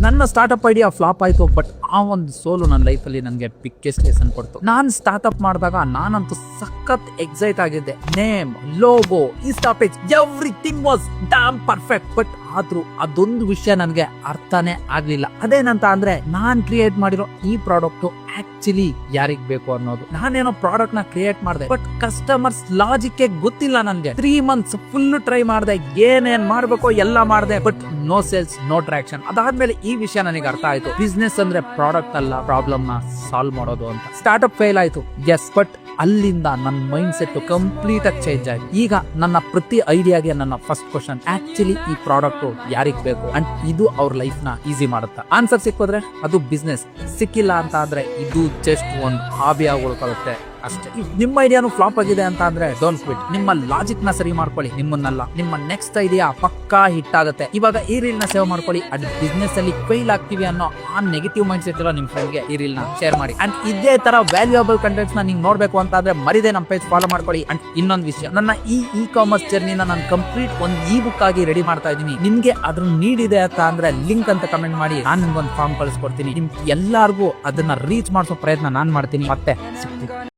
ನನ್ನ startup idea flap ಆಯ್ತು, but ಆ ಒಂದು ಸೋಲು ನನ್ನ ಲೈಫಲ್ಲಿ ನನಗೆ ಬಿಗ್ಗೆಸ್ಟ್ ಲೆಸನ್ ಕೊಡ್ತು. ನಾನು ಸ್ಟಾರ್ಟ್ಅಪ್ ಮಾಡಿದಾಗ ನಾನಂತೂ ಸಖತ್ ಎಕ್ಸೈಟ್ ಆಗಿದ್ದೆ. Name, logo, insta page, everything was dam perfect. But ಆದ್ರೂ ಅದೊಂದು ವಿಷಯ ನನಗೆ ಅರ್ಥನೇ ಆಗ್ಲಿಲ್ಲ. ಅದೇನಂತ ಅಂದ್ರೆ ನಾನ್ ಕ್ರಿಯೇಟ್ ಮಾಡಿರೋ ಈ ಪ್ರಾಡಕ್ಟ್ ಆಕ್ಚುಲಿ ಯಾರಿಗ್ ಬೇಕು ಅನ್ನೋದು. ನಾನೇನೋ ಪ್ರಾಡಕ್ಟ್ ನ ಕ್ರಿಯೇಟ್ ಮಾಡಿದೆ, ಬಟ್ ಕಸ್ಟಮರ್ಸ್ ಲಾಜಿಕ್ ಗೊತ್ತಿಲ್ಲ ನನ್ಗೆ. 3 months ಫುಲ್ ಟ್ರೈ ಮಾಡಿದೆ, ಏನೇನ್ ಮಾಡ್ಬೇಕೋ ಎಲ್ಲ ಮಾಡಿದೆ, but no sales, no traction. ಅದಾದ್ಮೇಲೆ ಈ ವಿಷಯ ನನಗೆ ಅರ್ಥ ಆಯ್ತು, ಬಿಸ್ನೆಸ್ ಅಂದ್ರೆ ಪ್ರಾಡಕ್ಟ್ ಅಲ್ಲ, ಪ್ರಾಬ್ಲಮ್ ನ ಸಾಲ್ವ್ ಮಾಡೋದು ಅಂತ. ಸ್ಟಾರ್ಟ್ಅಪ್ ಫೇಲ್ ಆಯ್ತು, ಎಸ್, ಬಟ್ ಅಲ್ಲಿಂದ ನನ್ನ ಮೈಂಡ್ ಸೆಟ್ ಕಂಪ್ಲೀಟ್ ಆಗಿ ಚೇಂಜ್ ಆಯ್ತು. ಈಗ ನನ್ನ ಪ್ರತಿ ಐಡಿಯಾಗೆ ನನ್ನ ಫಸ್ಟ್ ಕ್ವಶನ್, ಆಕ್ಚುಲಿ ಈ ಪ್ರಾಡಕ್ಟ್ ಯಾರಿಗ್ ಬೇಕು ಅಂಡ್ ಇದು ಅವ್ರ ಲೈಫ್ ನ ಈಸಿ ಮಾಡುತ್ತಾ? ಆನ್ಸರ್ ಸಿಕ್ಕಿದ್ರೆ ಅದು ಬಿಸ್ನೆಸ್, ಸಿಕ್ಕಿಲ್ಲ ಅಂತ ಅಂದ್ರೆ ಇದು ಜಸ್ಟ್ ಒಂದು ಹಾಬಿ ಆಗಿ ಉಳ್ಕೊಳ್ಳುತ್ತೆ ಅಷ್ಟೇ. ನಿಮ್ಮ ಐಡಿಯಾನು ಫ್ಲಾಪ್ ಆಗಿದೆ ಅಂತ ಅಂದ್ರೆ ಡೋಂಟ್ ಕ್ವಿಟ್. ನಿಮ್ಮ ಲಾಜಿಕ್ ನ ಸರಿ ಮಾಡ್ಕೊಳ್ಳಿ, ನಿಮ್ಮನ್ನಲ್ಲ. ನಿಮ್ಮ ನೆಕ್ಸ್ಟ್ ಐಡಿಯಾ ಪಕ್ಕಾ ಹಿಟ್ ಆಗುತ್ತೆ. ಇವಾಗ ಈ ರೀಲ್ ನ ಸೇವ್ ಮಾಡ್ಕೊಳ್ಳಿ. ಅದ್ ಬಿಸ್ನೆಸ್ ಅಲ್ಲಿ ಫೇಲ್ ಆಗ್ತೀವಿ ಅನ್ನೋ ಆ ನೆಗೆಟಿವ್ ಮೈಂಡ್ ಸೆಟ್ ಇರೋ ನಿಮ್ ಫ್ರೆಂಡ್ ಗೆ ಈ ರೀಲ್ ನ ಶೇರ್ ಮಾಡಿ. ಅಂಡ್ ಇದೇ ತರ ವ್ಯಾಲ್ಯೂಯಬಲ್ ಕಂಟೆಂಟ್ಸ್ ನ ನೀವು ನೋಡ್ಬೇಕು ಅಂತ ಆದ್ರೆ ಮರಿದೆ ನಮ್ಮ ಪೇಜ್ ಫಾಲೋ ಮಾಡ್ಕೊಳ್ಳಿ. ಅಂಡ್ ಇನ್ನೊಂದು ವಿಷಯ, ನನ್ನ ಈ ಕಾಮರ್ಸ್ ಜರ್ನಿನ ನಾನು ಕಂಪ್ಲೀಟ್ ಒಂದು ಈ ಬುಕ್ ಆಗಿ ರೆಡಿ ಮಾಡ್ತಾ ಇದೀನಿ. ನಿಮ್ಗೆ ಅದ್ರ ನೀಡ್ ಇದೆ ಅಂತ ಅಂದ್ರೆ ಲಿಂಕ್ ಅಂತ ಕಮೆಂಟ್ ಮಾಡಿ, ನಾನು ನಿಮ್ಗೊಂದು ಫಾರ್ಮ್ ಕಳಿಸ್ಕೊಡ್ತೀನಿ. ನಿಮ್ ಎಲ್ಲಾರ್ಗೂ ಅದನ್ನ ರೀಚ್ ಮಾಡಿಸೋ ಪ್ರಯತ್ನ ನಾನ್ ಮಾಡ್ತೀನಿ. ಮತ್ತೆ ಸಿಗ್ತೀನಿ.